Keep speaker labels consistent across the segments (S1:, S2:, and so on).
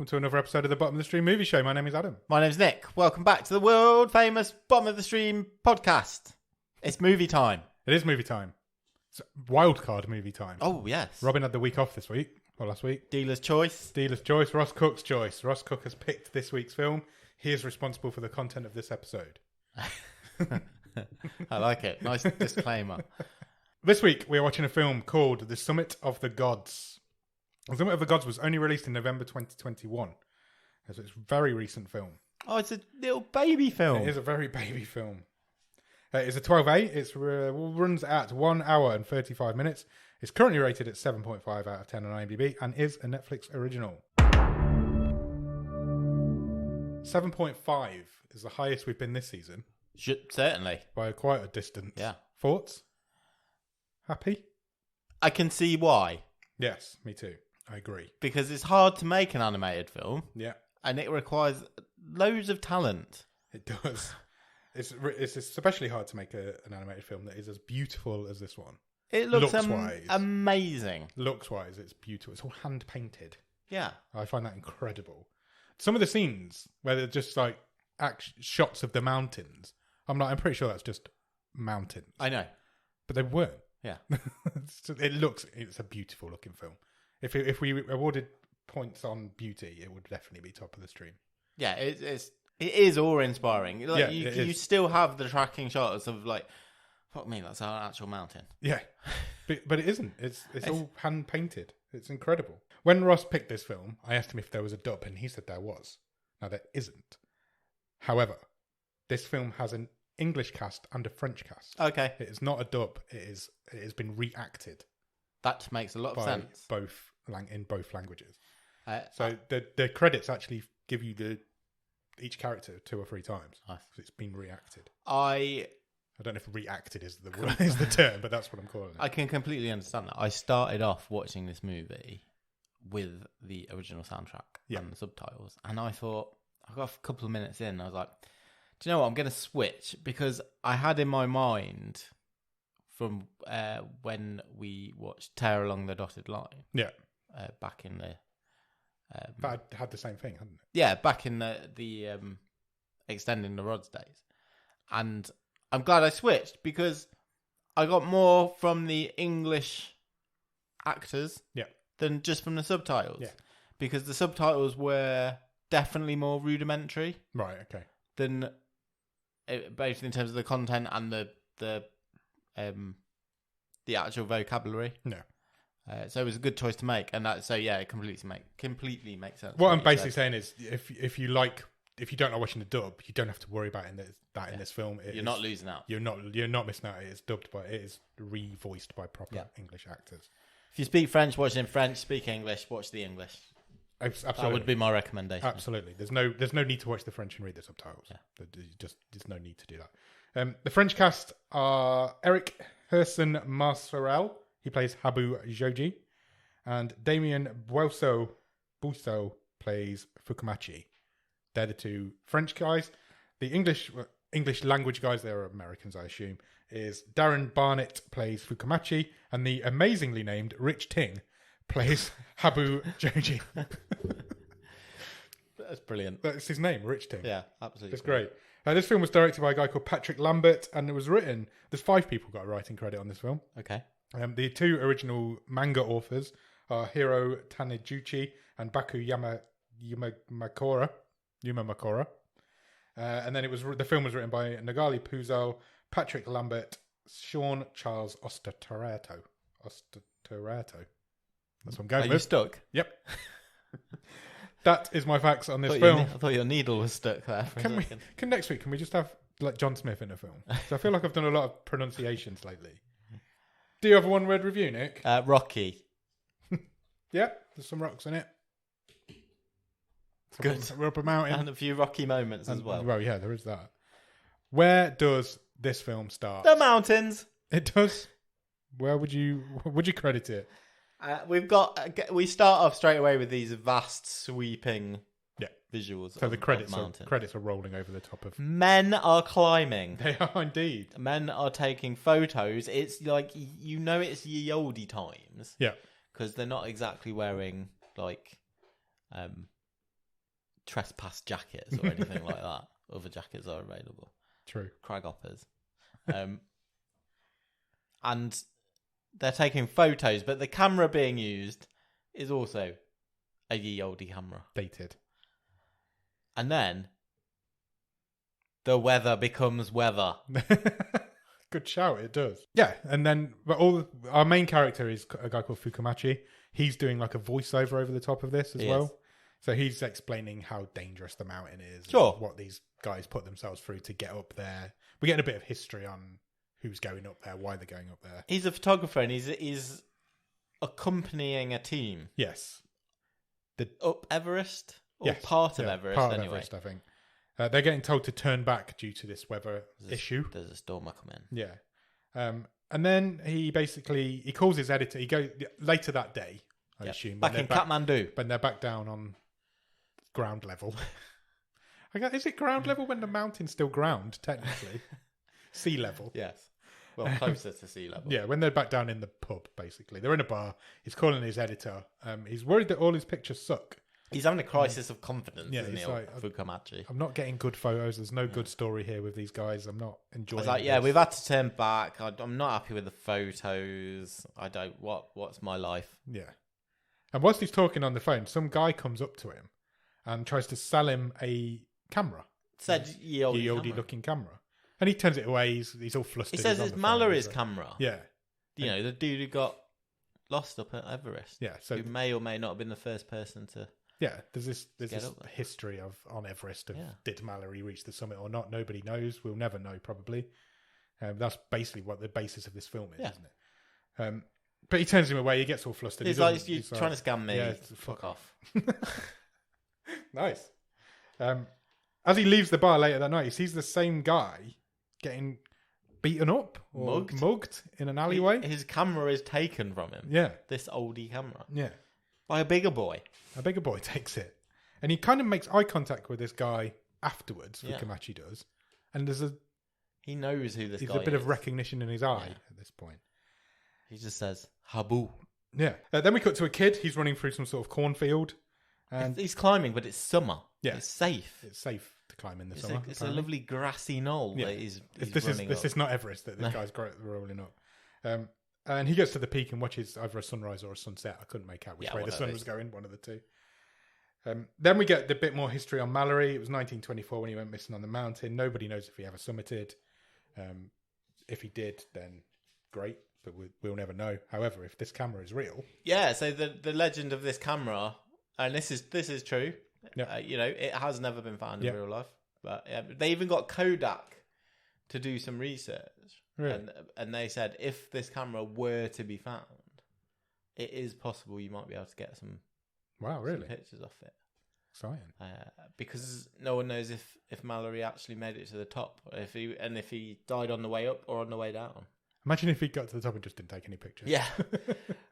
S1: welcome to another episode of the Bottom of the Stream Movie Show. My name is Adam.
S2: My name's Nick. Welcome back to the world famous Bottom of the Stream podcast. It's movie time.
S1: It is movie time. It's wildcard movie time.
S2: Oh, yes.
S1: Robin had the week off this week, or last week.
S2: Dealer's choice.
S1: Dealer's choice, Ross Cook's choice. Ross Cook has picked this week's film. He is responsible for the content of this episode.
S2: I like it. Nice disclaimer.
S1: This week, we are watching a film called The Summit of the Gods. The Summit of the Gods was only released in November 2021. So it's a very recent film.
S2: Oh, it's a little baby film.
S1: It is a very baby film. It's a 12A. It runs at 1 hour and 35 minutes. It's currently rated at 7.5 out of 10 on IMDb and is a Netflix original. 7.5 is the highest we've been this season.
S2: Certainly.
S1: By quite a distance.
S2: Yeah.
S1: Thoughts? Happy?
S2: I can see why.
S1: Yes, me too. I agree.
S2: Because it's hard to make an animated film.
S1: Yeah.
S2: And it requires loads of talent.
S1: It does. It's especially hard to make an animated film that is as beautiful as this one.
S2: It looks
S1: Looks-wise.
S2: amazing.
S1: Looks-wise, it's beautiful. It's all hand-painted.
S2: Yeah.
S1: I find that incredible. Some of the scenes where they're just like shots of the mountains, I'm pretty sure that's just mountains.
S2: I know.
S1: But they weren't.
S2: Yeah.
S1: It's a beautiful looking film. If we awarded points on beauty, it would definitely be top of the stream.
S2: Yeah, it is awe-inspiring. Like,
S1: Yeah,
S2: you still have the tracking shots of like, fuck me, that's an actual mountain.
S1: Yeah, but it isn't. It's all hand painted. It's incredible. When Ross picked this film, I asked him if there was a dub, and he said there was. Now there isn't. However, this film has an English cast and a French cast.
S2: Okay,
S1: It is not a dub. It has been reacted
S2: that makes a lot of
S1: by
S2: sense.
S1: in both languages.
S2: So
S1: So the credits actually give you each character 2 or 3 times.
S2: Nice.
S1: So it's been reacted.
S2: I
S1: I don't know if reacted is the word, is the term, but that's what I'm calling it.
S2: can completely understand that. I started off watching this movie with the original soundtrack and the subtitles, and I thought, I got a couple of minutes in, I was like, do you know what, I'm going to switch, because I had in my mind from when we watched Tear Along the Dotted Line, back in the
S1: That had the same thing, hadn't it?
S2: yeah, back in the Extending the Rods days, and I'm glad I switched because I got more from the English actors than just from the subtitles.
S1: Yeah.
S2: Because the subtitles were definitely more rudimentary
S1: Right, okay.
S2: than both in terms of the content and the actual vocabulary.
S1: No.
S2: So it was a good choice to make, and it completely makes sense.
S1: What I'm basically saying is, if you don't like watching the dub, you don't have to worry about in this film.
S2: You're not losing out.
S1: You're not missing out. It is revoiced by proper English actors.
S2: If you speak French, watch it in French. Speak English, watch the English.
S1: Absolutely.
S2: That would be my recommendation.
S1: Absolutely. There's no need to watch the French and read the subtitles. Yeah. There's no need to do that. The French cast are Eric Herson Marcerel. He plays Habu Joji. And Damien Busso plays Fukumachi. They're the 2 French guys. The English language guys, they're Americans, I assume, is Darren Barnett plays Fukumachi, and the amazingly named Rich Ting plays Habu Joji.
S2: That's brilliant.
S1: That's his name, Rich Ting.
S2: Yeah, absolutely.
S1: It's great. This film was directed by a guy called Patrick Lambert, and it was written... There's 5 people got a writing credit on this film.
S2: Okay.
S1: The 2 original manga authors are Hiro Taniguchi and Baku Yuma Makora. And then the film was written by Nagali Puzel, Patrick Lambert, Sean Charles Osterato. That's what I'm going
S2: Are
S1: with.
S2: you stuck?
S1: Yep. That is my facts on this film.
S2: I thought your needle was stuck there for a second.
S1: Can next week, can we just have like John Smith in a film? So I feel like I've done a lot of pronunciations lately. Do you have a one-word review, Nick?
S2: Rocky.
S1: Yeah, there's some rocks in it.
S2: Good.
S1: We're up a mountain.
S2: And a few rocky moments as well.
S1: Well, yeah, there is that. Where does this film start?
S2: The mountains.
S1: It does. Where would you credit it?
S2: We start off straight away with these vast, sweeping visuals.
S1: So the credits are rolling over the top of.
S2: Men are climbing.
S1: They are indeed.
S2: Men are taking photos. It's like it's ye olde times.
S1: Yeah.
S2: Because they're not exactly wearing like trespass jackets or anything like that. Other jackets are available.
S1: True.
S2: Craghoppers. And they're taking photos, but the camera being used is also a ye olde camera.
S1: Dated.
S2: And then the weather becomes weather.
S1: Good shout, it does. Yeah, and then our main character is a guy called Fukamachi. He's doing like a voiceover over the top of this as well. So he's explaining how dangerous the mountain is.
S2: Sure.
S1: And what these guys put themselves through to get up there. We're getting a bit of history on who's going up there, why they're going up there.
S2: He's a photographer and he's accompanying a team.
S1: Yes.
S2: Up Everest? Or part of Everest,
S1: part
S2: anyway.
S1: Of Everest, I think. They're getting told to turn back due to this weather issue.
S2: There's a storm coming.
S1: Yeah. And then he calls his editor. He goes later that day, I assume.
S2: Back in Kathmandu.
S1: But they're back down on ground level. Is it ground level when the mountain's still ground, technically? Sea level.
S2: Yes. Well, closer to sea level.
S1: Yeah, when they're back down in the pub, basically. They're in a bar. He's calling his editor. He's worried that all his pictures suck.
S2: He's having a crisis of confidence, isn't he,
S1: like,
S2: Fukamachi?
S1: I'm not getting good photos. There's no good story here with these guys. I'm not enjoying it.
S2: It's like, we've had to turn back. I'm not happy with the photos. What's my life?
S1: Yeah. And whilst he's talking on the phone, some guy comes up to him and tries to sell him a camera.
S2: Said ye olde
S1: looking camera. And he turns it away. He's all flustered.
S2: He says it's Mallory's camera.
S1: Yeah.
S2: You know, the dude who got lost up at Everest.
S1: Yeah. So
S2: who may or may not have been the first person to...
S1: Yeah, there's this history on Everest of did Mallory reach the summit or not? Nobody knows. We'll never know, probably. That's basically what the basis of this film is, isn't it? But he turns him away. He gets all flustered.
S2: He's like, you're trying to scam me.
S1: Yeah,
S2: fuck off.
S1: Nice. As he leaves the bar later that night, he sees the same guy getting beaten up or mugged in an alleyway.
S2: His camera is taken from him.
S1: Yeah.
S2: This oldie camera.
S1: Yeah.
S2: By a bigger boy.
S1: A bigger boy takes it. And he kind of makes eye contact with this guy afterwards, Fukamachi does. And
S2: he knows who this guy is.
S1: There's a bit of recognition in his eye at this point.
S2: He just says, Habu.
S1: Yeah. Then we cut to a kid. He's running through some sort of cornfield. And
S2: he's climbing, but it's summer.
S1: Yeah.
S2: It's safe.
S1: It's safe to climb in the summer.
S2: It's a lovely grassy knoll that he's running
S1: This is not Everest that this guy's rolling up. And he gets to the peak and watches either a sunrise or a sunset. I couldn't make out which way the sun was going, one of the two. Then we get a bit more history on Mallory. It was 1924 when he went missing on the mountain. Nobody knows if he ever summited. If he did, then great, but we'll never know. However, if this camera is real...
S2: Yeah, so the legend of this camera, and this is true, it has never been found in real life. But they even got Kodak to do some research. Really? And they said if this camera were to be found, it is possible you might be able to get some pictures off it.
S1: Exciting.
S2: Because no one knows if Mallory actually made it to the top, or if he died on the way up or on the way down.
S1: Imagine if he got to the top and just didn't take any pictures.
S2: Yeah.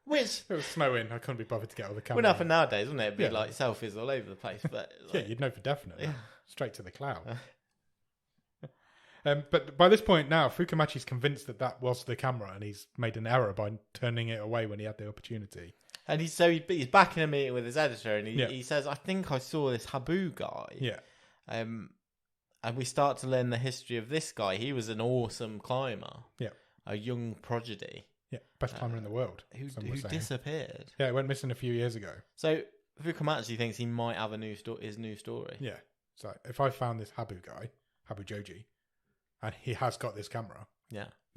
S2: Which
S1: it was snowing. I couldn't be bothered to get all the camera.
S2: Wouldn't happen nowadays, wouldn't it? It'd be like selfies all over the place. But
S1: you'd know for definite. Straight to the cloud. But by this point now, Fukamachi's convinced that was the camera, and he's made an error by turning it away when he had the opportunity.
S2: And he's back in a meeting with his editor, and he says, "I think I saw this Habu guy."
S1: Yeah.
S2: And we start to learn the history of this guy. He was an awesome climber. Yeah. A young prodigy.
S1: Yeah, best climber in the world.
S2: Who disappeared.
S1: Yeah, it went missing a few years ago.
S2: So Fukamachi thinks he might have his new story.
S1: Yeah. So if I found this Habu guy, Habu Joji, and he has got this camera,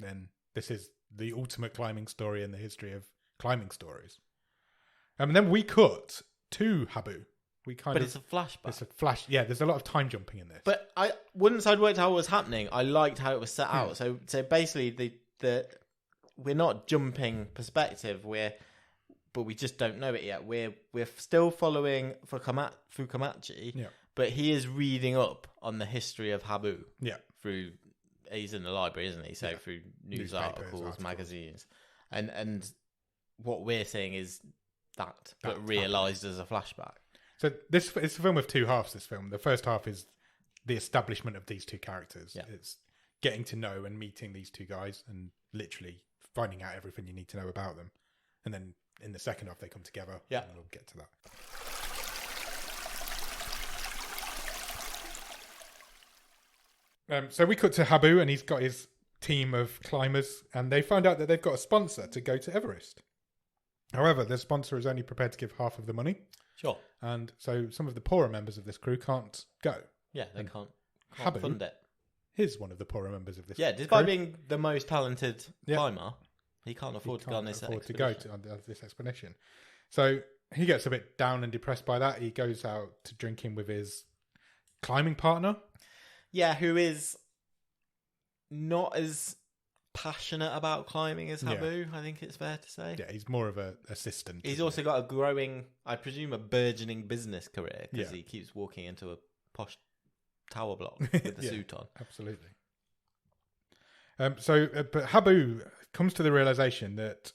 S1: then this is the ultimate climbing story in the history of climbing stories. And then we cut to Habu.
S2: But it's a flashback.
S1: It's a flash. Yeah, there's a lot of time jumping in this.
S2: But once I'd worked out what was happening, I liked how it was set out. So basically, we're not jumping perspective. But we just don't know it yet. We're still following Fukamachi. But he is reading up on the history of Habu. Yeah. He's in the library, isn't he? So through news articles, magazines, and what we're seeing is that but realised as a flashback. So
S1: it's a film of two halves. This film, the first half is the establishment of these two characters. Yeah. It's getting to know and meeting these two guys, and literally finding out everything you need to know about them. And then in the second half, they come together. Yeah, and we'll get to that. So we cut to Habu, and he's got his team of climbers, and they find out that they've got a sponsor to go to Everest. However, the sponsor is only prepared to give half of the money.
S2: Sure.
S1: And so some of the poorer members of this crew can't go.
S2: Yeah, they can't
S1: Habu
S2: fund it.
S1: He's one of the poorer members of this
S2: Yeah,
S1: crew.
S2: despite being the most talented climber, he can't afford to go on this expedition.
S1: On this expedition. So he gets a bit down and depressed by that. He goes out to drinking with his climbing partner.
S2: Yeah, who is not as passionate about climbing as Habu, I think it's fair to say.
S1: Yeah, he's more of an assistant.
S2: He's also got a growing, I presume, a burgeoning business career because he keeps walking into a posh tower block with the suit on.
S1: Absolutely. But Habu comes to the realization that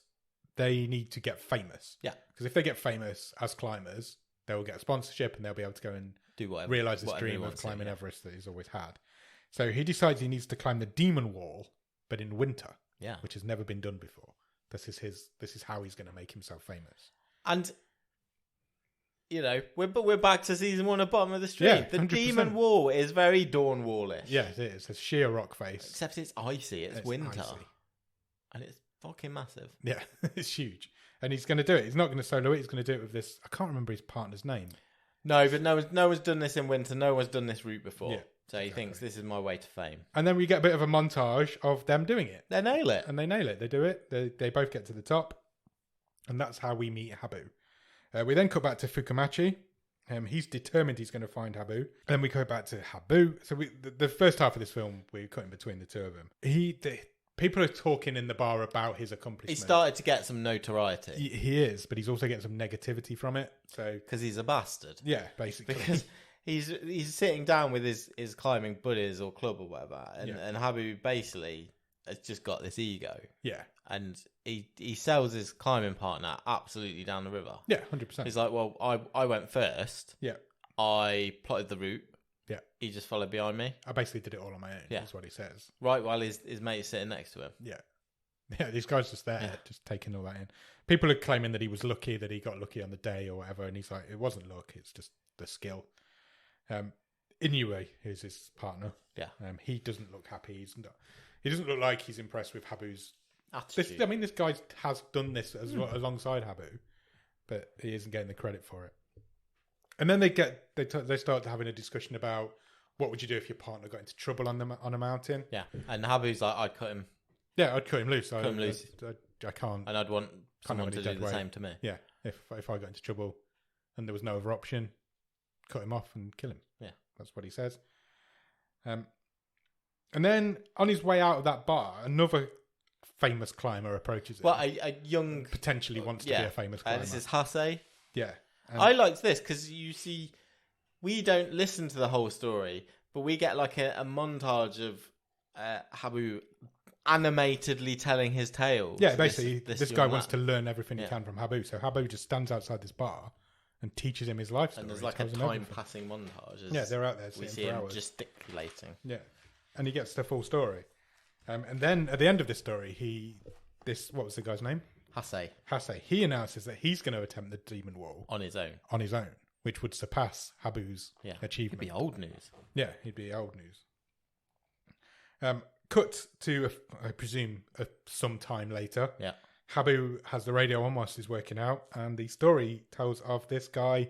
S1: they need to get famous.
S2: Yeah.
S1: Because if they get famous as climbers, they will get a sponsorship and they'll be able to go and
S2: do whatever,
S1: realize this dream of climbing Everest that he's always had. So he decides he needs to climb the Demon Wall, but in winter.
S2: Yeah.
S1: Which has never been done before. This is how he's going to make himself famous.
S2: And we're back to season 1 of Bottom of the Stream.
S1: Yeah,
S2: the
S1: 100%.
S2: Demon Wall is very Dawn Wallish.
S1: Yeah, it is. It's a sheer rock face.
S2: Except it's icy. It's winter.
S1: Icy.
S2: And it's fucking massive.
S1: Yeah, it's huge. And he's going to do it. He's not going to solo it. He's going to do it with this. I can't remember his partner's name.
S2: No, but no one's done this in winter. No one's done this route before.
S1: Yeah,
S2: so he thinks this is my way to fame.
S1: And then we get a bit of a montage of them doing it.
S2: They nail it.
S1: And they nail it. They do it. They both get to the top. And that's how we meet Habu. We then cut back to Fukamachi. He's determined he's going to find Habu. Then we go back to Habu. So the first half of this film, we're cutting between the two of them. People are talking in the bar about his accomplishments.
S2: He started to get some notoriety.
S1: He is, but he's also getting some negativity from it. So
S2: because he's a bastard.
S1: Yeah, basically.
S2: Because he's sitting down with his climbing buddies or club or whatever, and Habu basically has just got this ego.
S1: Yeah.
S2: And he sells his climbing partner absolutely down the river.
S1: Yeah, 100%.
S2: He's like, well, I went first.
S1: Yeah.
S2: I plotted the route.
S1: Yeah.
S2: He just followed behind me.
S1: I basically did it all on my own.
S2: Yeah.
S1: That's what he says.
S2: Right while his mate is sitting next to him.
S1: Yeah. Yeah, this guy's just there, just taking all that in. People are claiming that he was lucky, that he got lucky on the day or whatever, and he's like, it wasn't luck, it's just the skill. Inoue, who's his partner, he doesn't look happy. He doesn't look like he's impressed with Habu's attitude. This guy has done this alongside Habu, but he isn't getting the credit for it. And then they start having a discussion about what would you do if your partner got into trouble on a mountain.
S2: Yeah, and Habu's like, I'd cut him.
S1: Yeah, I'd cut him loose.
S2: I
S1: can't.
S2: And I'd want someone to do the same to me.
S1: Yeah, if I got into trouble and there was no other option, cut him off and kill him.
S2: Yeah,
S1: that's what he says. And then on his way out of that bar, another famous climber approaches him.
S2: Well, a young
S1: potentially wants to be a famous climber.
S2: This is Hase.
S1: Yeah,
S2: I liked this because you see, we don't listen to the whole story, but we get like a montage of Habu animatedly telling his tale.
S1: Yeah, basically, this guy wants to learn everything he can from Habu. So Habu just stands outside this bar and teaches him his life story.
S2: And there's like a time-passing montage.
S1: Yeah, they're out there.
S2: We see him gesticulating.
S1: Yeah, and he gets the full story. And then at the end of this story, what was the guy's name? Hase. He announces that he's going to attempt the Demon Wall
S2: on his own,
S1: which would surpass Habu's achievement.
S2: He'd be old news.
S1: Yeah, he'd be old news. Cut to, I presume, some time later.
S2: Yeah.
S1: Habu has the radio on whilst he's working out, and the story tells of this guy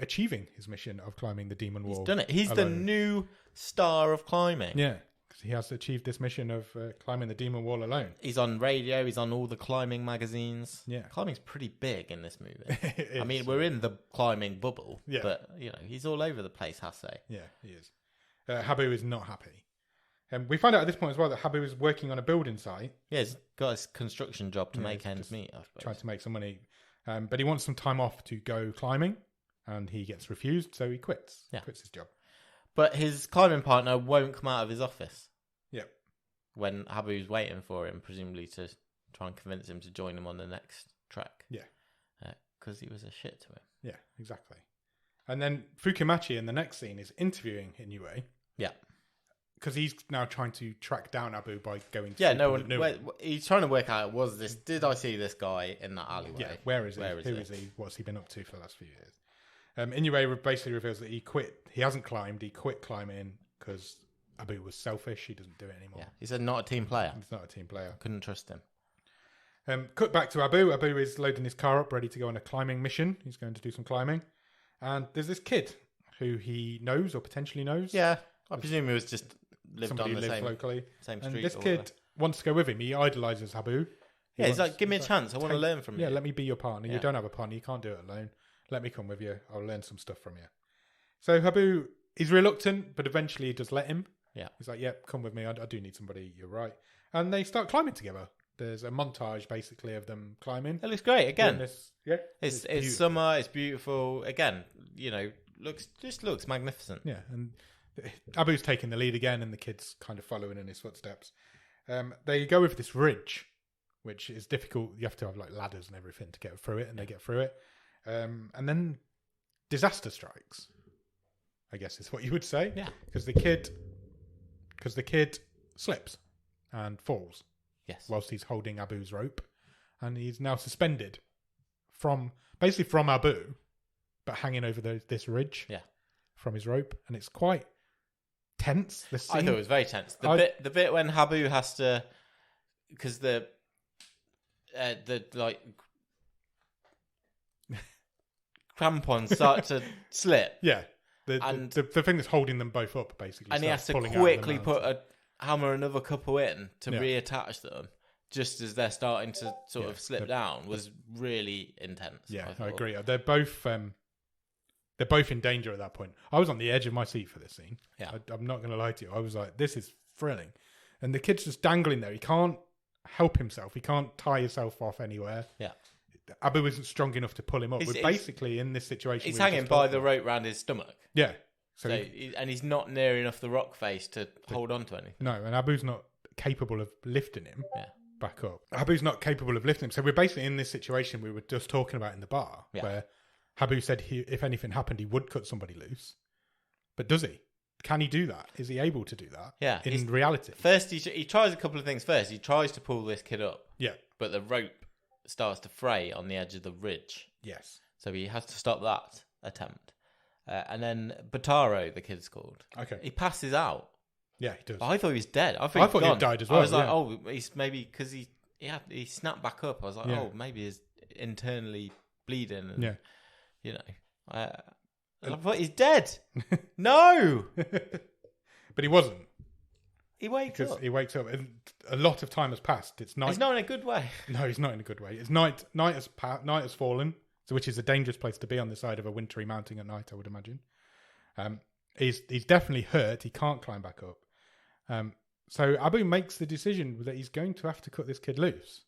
S1: achieving his mission of climbing the Demon Wall.
S2: He's done it. He's the new star of climbing.
S1: Yeah, because he has achieved this mission of climbing the Demon Wall alone.
S2: He's on radio. He's on all the climbing magazines.
S1: Yeah.
S2: Climbing's pretty big in this movie. I mean, we're in the climbing bubble, but, he's all over the place, Hase.
S1: Yeah, he is. Habu is not happy. We find out at this point as well that Habu is working on a building site.
S2: Yeah, he's got his construction job to make ends meet, I suppose.
S1: Trying to make some money. But he wants some time off to go climbing, and he gets refused, so he quits.
S2: Yeah.
S1: Quits his job.
S2: But his climbing partner won't come out of his office.
S1: Yeah.
S2: When Habu's waiting for him, presumably to try and convince him to join him on the next trek.
S1: Yeah.
S2: Because he was a shit to him.
S1: Yeah, exactly. And then Fukamachi in the next scene is interviewing Inoue.
S2: Yeah.
S1: Because he's now trying to track down Habu by going to...
S2: Yeah, he's trying to work out, did I see this guy in that alleyway?
S1: Yeah, where is he? Who is he? What's he been up to for the last few years? Inoue basically reveals that he quit. He hasn't climbed. He quit climbing because Abu was selfish. He doesn't do it anymore.
S2: Yeah, he's not a team player.
S1: He's not a team player.
S2: Couldn't trust him.
S1: Cut back to Abu. Abu is loading his car up, ready to go on a climbing mission. He's going to do some climbing. And there's this kid who he knows or potentially knows.
S2: Yeah, I presume he was just lived
S1: Somebody
S2: on the
S1: who lives
S2: same
S1: locally.
S2: street.
S1: And this
S2: or
S1: kid
S2: whatever.
S1: wants to go with him. He idolises Abu.
S2: He's like, give me a chance. I want to learn from you.
S1: Yeah, let me be your partner.
S2: Yeah.
S1: You don't have a partner. You can't do it alone. Let me come with you. I'll learn some stuff from you. So Abu is reluctant, but eventually he does let him.
S2: Yeah.
S1: He's like, yep, come with me. I do need somebody. You're right. And they start climbing together. There's a montage, basically, of them climbing.
S2: It looks great. Again,
S1: it's
S2: it's summer. It's beautiful. Again, looks magnificent.
S1: Yeah, and Abu's taking the lead again, and the kid's kind of following in his footsteps. They go with this ridge, which is difficult. You have to have like ladders and everything to get through it, and they get through it. And then disaster strikes, I guess is what you would say.
S2: Yeah.
S1: Because the kid slips and falls.
S2: Yes.
S1: Whilst he's holding Abu's rope, and he's now suspended from Abu, but hanging over this ridge.
S2: Yeah.
S1: From his rope, and it's quite tense. The scene.
S2: I thought it was very tense. The bit when Habu has to, because the like crampons start to slip.
S1: Yeah. The thing that's holding them both up, basically.
S2: And he has to quickly put a hammer another couple in to reattach them, just as they're starting to sort of slip down, was really intense.
S1: Yeah, I agree. They're both in danger at that point. I was on the edge of my seat for this scene.
S2: Yeah.
S1: I'm not going to lie to you. I was like, this is thrilling. And the kid's just dangling there. He can't help himself. He can't tie himself off anywhere.
S2: Yeah.
S1: Abu isn't strong enough to pull him up. We're basically in this situation.
S2: He's hanging by the rope round his stomach.
S1: Yeah.
S2: And he's not near enough the rock face to hold on to anything.
S1: No, and Abu's not capable of lifting him back up. Abu's not capable of lifting him. So we're basically in this situation we were just talking about in the bar, where Abu said if anything happened, he would cut somebody loose. But does he? Can he do that? Is he able to do that?
S2: Yeah.
S1: In reality?
S2: First, he tries a couple of things first. He tries to pull this kid up.
S1: Yeah.
S2: But the rope starts to fray on the edge of the ridge.
S1: Yes.
S2: So he has to stop that attempt. And then Bataro, the kid's called.
S1: Okay.
S2: He passes out.
S1: Yeah, he does.
S2: I thought he was dead. I
S1: thought he had died as well.
S2: I was like, oh, he's maybe because he snapped back up. I was like, oh, maybe he's internally bleeding. And, you know, I thought he's dead. No,
S1: but he wasn't.
S2: He wakes up.
S1: He wakes up, and a lot of time has passed. It's night.
S2: He's not in a good way.
S1: No, he's not in a good way. It's night. Night has fallen. So, which is a dangerous place to be on the side of a wintry mountain at night, I would imagine. He's definitely hurt. He can't climb back up. So Abu makes the decision that he's going to have to cut this kid loose.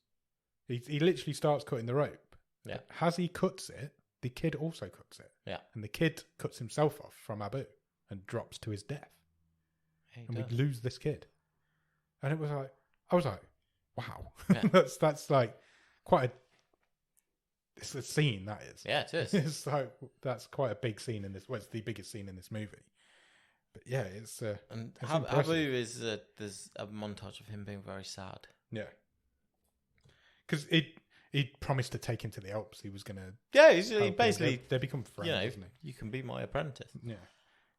S1: He literally starts cutting the rope.
S2: Yeah.
S1: As he cuts it, the kid also cuts it.
S2: Yeah.
S1: And the kid cuts himself off from Abu and drops to his death. We lose this kid. And I was like, wow.
S2: Yeah.
S1: that's like quite it's a scene, that is.
S2: Yeah, it is.
S1: It's like, that's quite a big scene in this. Well, it's the biggest scene in this movie. But yeah, it's
S2: and
S1: it's
S2: Abu is there's a montage of him being very sad.
S1: Yeah, because he promised to take him to the Alps. He was gonna.
S2: Yeah, he basically
S1: they become friends, isn't he?
S2: You can be my apprentice.
S1: Yeah.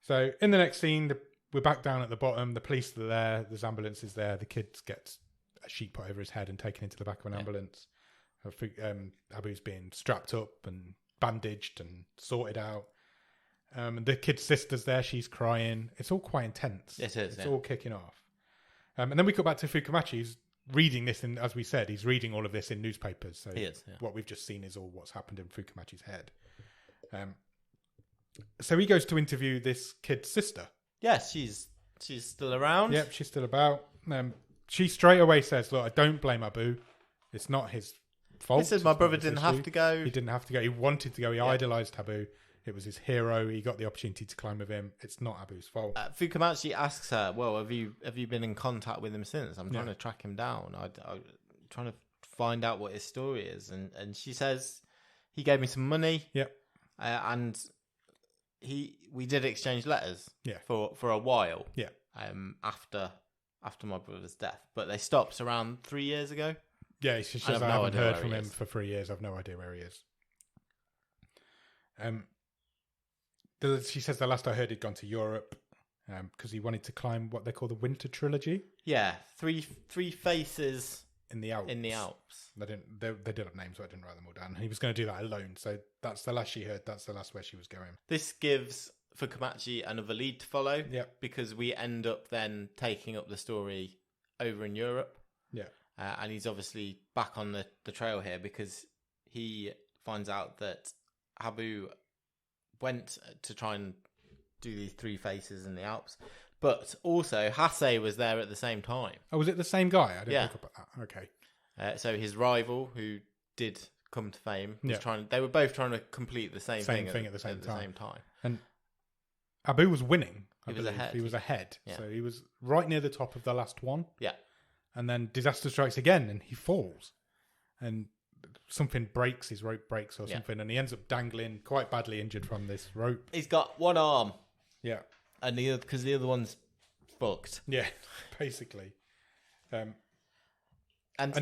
S1: So in the next scene, we're back down at the bottom. The police are there. There's ambulances there. The kid gets a sheet put over his head and taken into the back of an ambulance. Abu's being strapped up and bandaged and sorted out. The kid's sister's there. She's crying. It's all quite intense.
S2: It is.
S1: It's all kicking off. And then we go back to Fukumachi. He's reading this, and as we said, he's reading all of this in newspapers. So
S2: he is,
S1: what we've just seen is all what's happened in Fukumachi's head. So he goes to interview this kid's sister.
S2: Yes, she's still around.
S1: Yep, she's still about. She straight away says, "Look, I don't blame Abu. It's not his fault.
S2: He says my brother didn't have to go.
S1: He didn't have to go. He wanted to go. He idolized Abu. It was his hero. He got the opportunity to climb with him. It's not Abu's fault."
S2: Fukumachi asks her, "Well, have you been in contact with him since? I'm trying to track him down. I'm trying to find out what his story is." And she says, "He gave me some money.
S1: Yep.
S2: And we did exchange letters.
S1: Yeah.
S2: For a while.
S1: Yeah.
S2: After my brother's death, but they stopped around 3 years ago."
S1: Yeah, she says, I haven't heard from him for 3 years. I've no idea where he is. She says the last I heard he'd gone to Europe. because he wanted to climb what they call the Winter Trilogy
S2: Yeah, three faces
S1: in the Alps. They did have names, so I didn't write them all down. He was going to do that alone, so that's the last she heard. That's the last where she was going.
S2: This gives Fukumachi another lead to follow.
S1: Yep.
S2: Because we end up then taking up the story over in Europe.
S1: Yeah.
S2: And he's obviously back on the trail here because he finds out that Habu went to try and do these three faces in the Alps. But also, Hase was there at the same time.
S1: Oh, was it the same guy? I didn't pick up on that. Okay.
S2: So his rival, who did come to fame, was they were both trying to complete the same thing at the same time.
S1: And Abu was winning.
S2: He was ahead.
S1: He was ahead.
S2: Yeah.
S1: So he was right near the top of the last one.
S2: Yeah.
S1: And then disaster strikes again and he falls. And something breaks, his rope breaks or something. And he ends up dangling, quite badly injured from this rope.
S2: He's got one arm.
S1: Yeah.
S2: And because the other one's fucked.
S1: Yeah, basically. And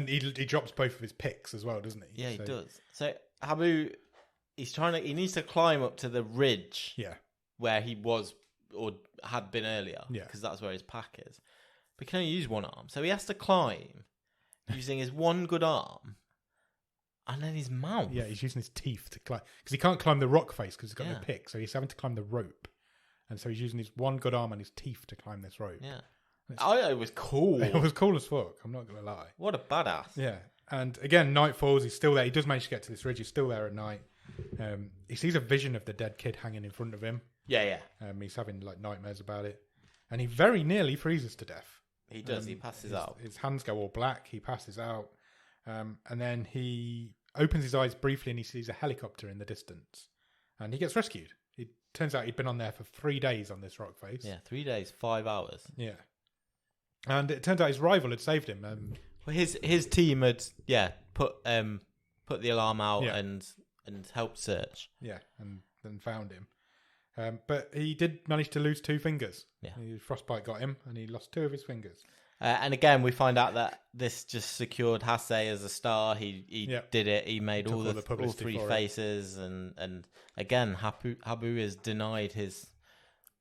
S1: he drops both of his picks as well, doesn't he?
S2: Yeah, he does. So Habu, he needs to climb up to the ridge.
S1: Yeah.
S2: Where he was or had been earlier.
S1: Yeah.
S2: Because that's where his pack is. But he can only use one arm. So he has to climb using his one good arm and then his mouth.
S1: Yeah, he's using his teeth to climb. Because he can't climb the rock face because he's got no pick. So he's having to climb the rope. And so he's using his one good arm and his teeth to climb this rope.
S2: Yeah. It was cool.
S1: It was cool as fuck. I'm not going to lie.
S2: What a badass.
S1: Yeah. And again, night falls. He's still there. He does manage to get to this ridge. He's still there at night. He sees a vision of the dead kid hanging in front of him.
S2: Yeah.
S1: He's having like nightmares about it. And he very nearly freezes to death.
S2: He does. He passes out.
S1: His hands go all black. He passes out. And then he opens his eyes briefly and he sees a helicopter in the distance. And he gets rescued. It turns out he'd been on there for 3 days on this rock face.
S2: Yeah, 3 days, 5 hours.
S1: Yeah. And it turns out his rival had saved him.
S2: Well, his team had put the alarm out and helped search.
S1: Yeah, and then found him. But he did manage to lose 2 fingers.
S2: Yeah,
S1: frostbite got him, and he lost 2 of his fingers.
S2: And again, we find out that this just secured Hase as a star. He did it. He made all 3 faces, and again, Habu is denied his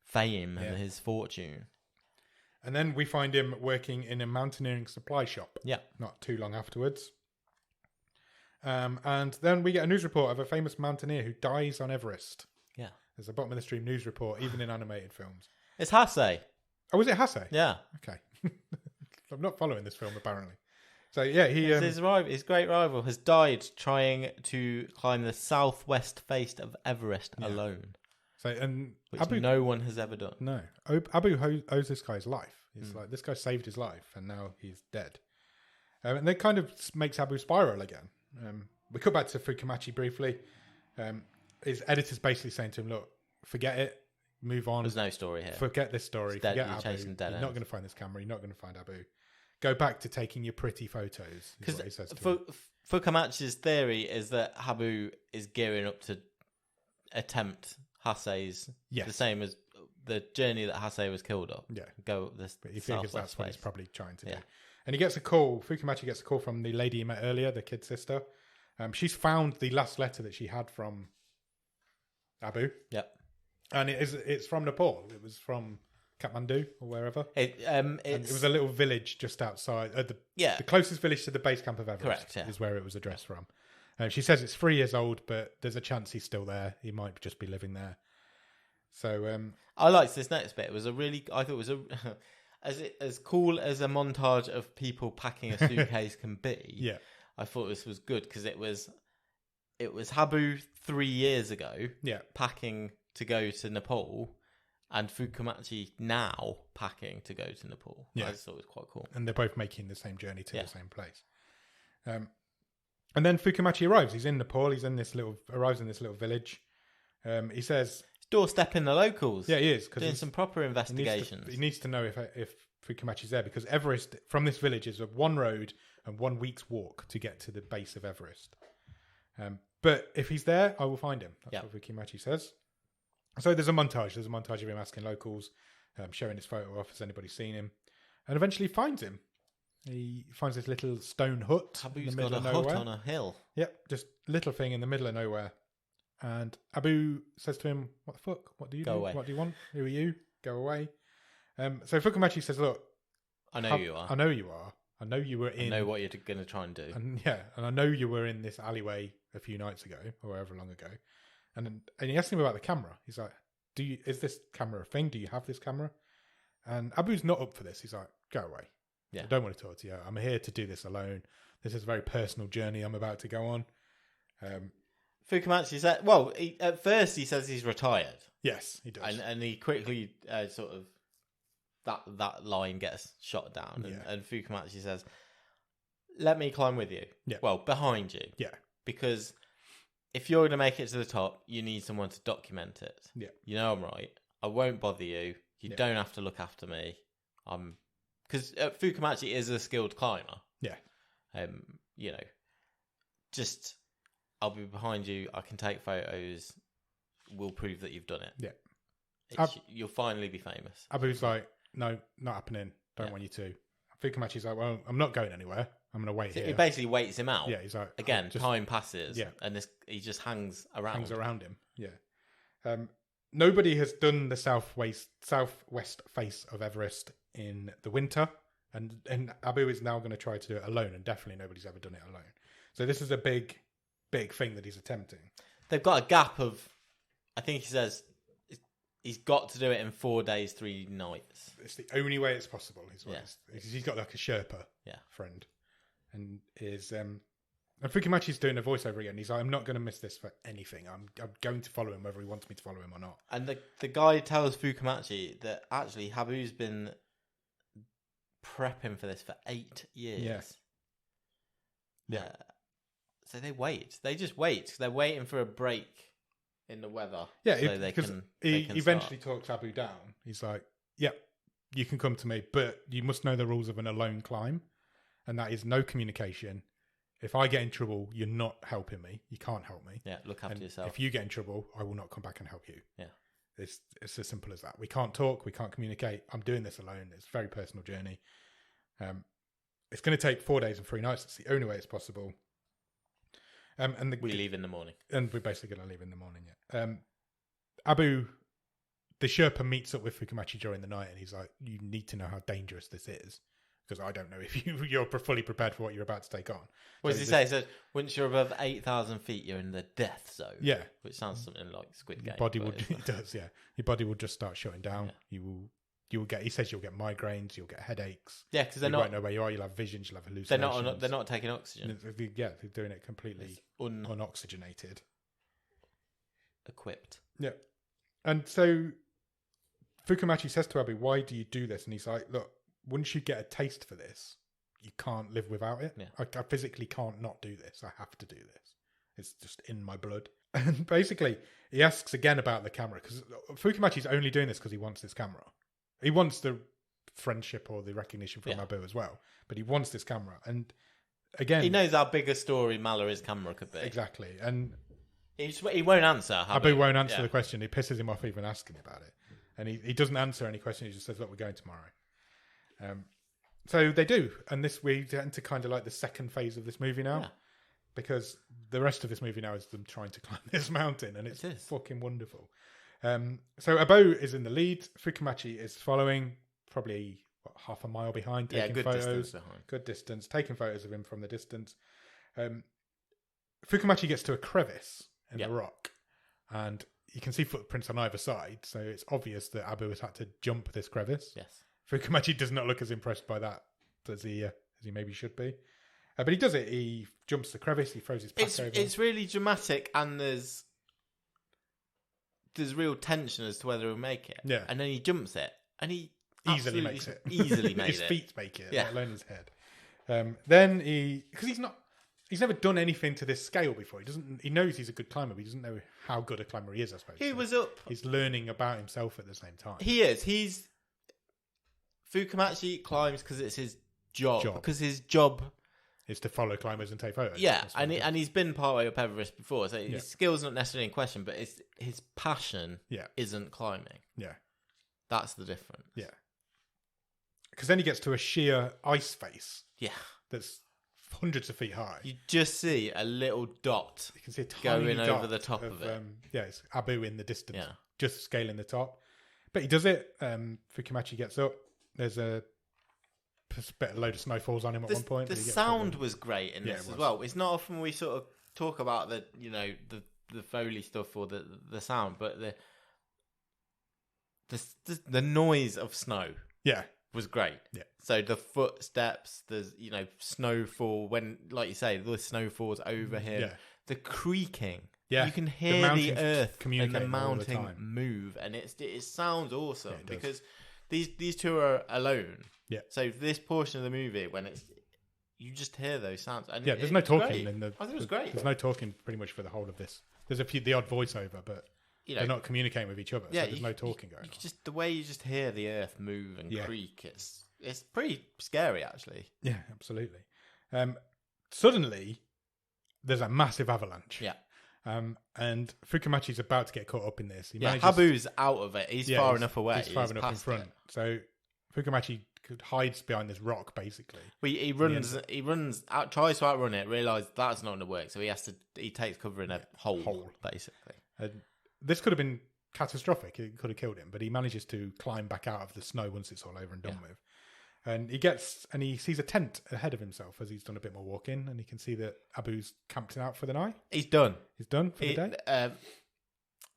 S2: fame and his fortune.
S1: And then we find him working in a mountaineering supply shop.
S2: Yeah,
S1: not too long afterwards. And then we get a news report of a famous mountaineer who dies on Everest.
S2: Yeah,
S1: there's a bottom of the stream news report, even in animated films.
S2: It's Hase.
S1: Oh, was it Hase?
S2: Yeah.
S1: Okay. I'm not following this film, apparently. So, yeah,
S2: his great rival has died trying to climb the southwest face of Everest alone. So, which no one has ever done.
S1: No. Abu owes this guy his life. It's like, this guy saved his life, and now he's dead. And that kind of makes Abu spiral again. We cut back to Fukumachi briefly. His editor's basically saying to him, look, forget it. Move on.
S2: There's no story here.
S1: Forget this story. Forget Abu.
S2: You're
S1: not going to find this camera. You're not going to find Abu. Go back to taking your pretty photos. Because
S2: Fukumachi's theory is that Habu is gearing up to attempt Hase's the same as the journey that Hase was killed on.
S1: Yeah.
S2: Go this.
S1: But he figures that's what he's probably trying to do. And he gets a call. Fukumachi gets a call from the lady he met earlier, the kid sister. She's found the last letter that she had from Abu.
S2: Yep.
S1: And it's from Nepal. It was from Kathmandu or wherever.
S2: It
S1: was a little village just outside. The closest village to the base camp of Everest is where it was addressed from. She says it's 3 years old, but there's a chance he's still there. He might just be living there. So
S2: I liked this next bit. I thought it was as cool as a montage of people packing a suitcase can be.
S1: Yeah,
S2: I thought this was good because it was Habu 3 years ago.
S1: Yeah,
S2: packing to go to Nepal, and Fukumachi now packing to go to Nepal.
S1: Yeah.
S2: I just thought it was quite cool.
S1: And they're both making the same journey to the same place. And then Fukumachi arrives. He's in Nepal. Arrives in this little village. He says,
S2: he's doorstepping the locals.
S1: Yeah, he is.
S2: Doing some proper investigations.
S1: He needs to know if Fukumachi's there, because Everest, from this village, is a 1 road and 1 week's walk to get to the base of Everest. But if he's there, I will find him. That's what Fukumachi says. So there's a montage. There's a montage of him asking locals, showing his photo off. Has anybody seen him? And eventually finds him. He finds this little stone hut
S2: Abu's
S1: in the middle
S2: got a
S1: of nowhere.
S2: hut on a hill.
S1: Yep, just little thing in the middle of nowhere. And Abu says to him, "What the fuck? What do you do?
S2: Go away.
S1: What do you want? Who are you? Go away." So Fukumachi says, "Look,
S2: I know you are.
S1: I know you are. I know you were in.
S2: I know what you're going to try and do.
S1: And I know you were in this alleyway a few nights ago, or however long ago." And he asked him about the camera. He's like, is this camera a thing? Do you have this camera? And Abu's not up for this. He's like, go away.
S2: Yeah.
S1: I don't want to talk to you. I'm here to do this alone. This is a very personal journey I'm about to go on.
S2: Fukumachi said, well, at first he says he's retired.
S1: Yes, he does.
S2: And he quickly sort of, that line gets shot down. And Fukumachi says, let me climb with you.
S1: Yeah.
S2: Well, behind you.
S1: Yeah. Because
S2: if you're going to make it to the top, you need someone to document it.
S1: Yeah.
S2: You know I'm right. I won't bother you. You don't have to look after me. Because Fukumachi is a skilled climber.
S1: Yeah.
S2: You know, just I'll be behind you. I can take photos. We'll prove that you've done it.
S1: Yeah.
S2: You'll finally be famous.
S1: Abu's like, no, not happening. Don't want you to. Fukumachi's like, well, I'm not going anywhere. I'm going to wait here.
S2: He basically waits him out.
S1: Yeah, he's like...
S2: Again, time passes. Yeah. And he just hangs around.
S1: Hangs around him, yeah. Nobody has done the southwest face of Everest in the winter. And Abu is now going to try to do it alone. And definitely nobody's ever done it alone. So this is a big, big thing that he's attempting.
S2: They've got a gap of... I think he says... He's got to do it in 4 days, 3 nights.
S1: It's the only way it's possible. He's got like a Sherpa friend. And and Fukumachi's doing a voiceover again. He's like, I'm not going to miss this for anything. I'm going to follow him whether he wants me to follow him or not. And
S2: the guy tells Fukumachi that actually Habu's been prepping for this for 8 years. Yeah. So they wait. They just wait because they're waiting for a break in the weather.
S1: Yeah, so because he eventually talks Abu down. He's like, yep, you can come to me, but you must know the rules of an alone climb. And that is no communication. If I get in trouble, you're not helping me. You can't help me.
S2: Yeah, look after yourself.
S1: If you get in trouble, I will not come back and help you.
S2: Yeah.
S1: It's as simple as that. We can't talk. We can't communicate. I'm doing this alone. It's a very personal journey. It's going to take 4 days and 3 nights. It's the only way it's possible. We
S2: leave in the morning.
S1: And we're basically going to leave in the morning, yeah. Abu, the Sherpa meets up with Fukumachi during the night and he's like, you need to know how dangerous this is. Because I don't know if you're fully prepared for what you're about to take on.
S2: What does he say? He said, once you're above 8,000 feet, you're in the death zone.
S1: Yeah.
S2: Which sounds something like Squid Game.
S1: It does, yeah. Your body will just start shutting down. Yeah. You will get, he says you'll get migraines, you'll get headaches.
S2: Yeah, because
S1: you won't know where you are, you'll have visions, you'll have hallucinations.
S2: They're not taking oxygen.
S1: Yeah, they're doing it completely unoxygenated.
S2: Equipped.
S1: Yeah. And so Fukumachi says to Abu, why do you do this? And he's like, look, once you get a taste for this, you can't live without it.
S2: Yeah.
S1: I physically can't not do this. I have to do this. It's just in my blood. And basically, he asks again about the camera, because Fukumachi's only doing this because he wants this camera. He wants the friendship or the recognition from Abu as well, but he wants this camera. And again...
S2: He knows how big a story Mallory's camera could be.
S1: Exactly. And
S2: he won't answer.
S1: Abu won't answer the question. He pisses him off even asking about it. And he doesn't answer any question. He just says, look, we're going tomorrow. So they do, and we enter kind of like the second phase of this movie now, because the rest of this movie now is them trying to climb this mountain, and it's fucking wonderful. So Abu is in the lead, Fukumachi is following, probably half a mile behind, taking photos. Good distance, taking photos of him from the distance. Fukumachi gets to a crevice in the rock, and you can see footprints on either side, so it's obvious that Abu has had to jump this crevice.
S2: Yes.
S1: Fukumachi does not look as impressed by that as he maybe should be. But he does it. He jumps the crevice. He throws his pack over.
S2: It's really dramatic, and there's real tension as to whether he'll make it.
S1: Yeah.
S2: And then he jumps it, and he
S1: easily makes it.
S2: Easily made
S1: his
S2: it.
S1: His feet make it, let alone his head. Then because he's never done anything to this scale before. He knows he's a good climber, but he doesn't know how good a climber he is, I suppose. He's learning about himself at the same time.
S2: He is. Fukumachi climbs because it's his job. Because his job
S1: is to follow climbers and take photos.
S2: Yeah, and he's been partway up Everest before, so his skill's not necessarily in question, but his passion isn't climbing.
S1: Yeah.
S2: That's the difference.
S1: Yeah. Because then he gets to a sheer ice face.
S2: Yeah.
S1: That's hundreds of feet high.
S2: You just see a little dot.
S1: You can see a tiny
S2: going over the top of it.
S1: It's Abu in the distance, just scaling the top. But he does it. Fukumachi gets up. There's a load of snow falls on him at one point.
S2: The sound was great in this as well. It's not often we sort of talk about the Foley stuff or the sound, but the noise of snow was great.
S1: Yeah.
S2: So the footsteps, there's snowfall when, like you say, the snow falls over him. Yeah. The creaking. Yeah. You can hear the earth and the mountain move, and it sounds awesome because these two are alone. Yeah. So this portion of the movie, when you just hear those sounds. And
S1: there's no talking
S2: great. I thought it was great.
S1: There's no talking pretty much for the whole of this. There's the odd voiceover, but they're not communicating with each other. Yeah, so there's no talking going on.
S2: Just the way you just hear the earth move and creak, it's pretty scary actually.
S1: Yeah, absolutely. Suddenly, there's a massive avalanche.
S2: Yeah.
S1: And Fukumachi's about to get caught up in this.
S2: Habu's out of it. He's far enough away.
S1: He's far enough in front. So Fukumachi hides behind this rock, basically.
S2: He runs out, tries to outrun it, realises that's not going to work, so he takes cover in a hole, basically.
S1: This could have been catastrophic. It could have killed him, but he manages to climb back out of the snow once it's all over and done with. And he sees a tent ahead of himself as he's done a bit more walking, and he can see that Abu's camped out for the night.
S2: He's done.
S1: He's done for the day.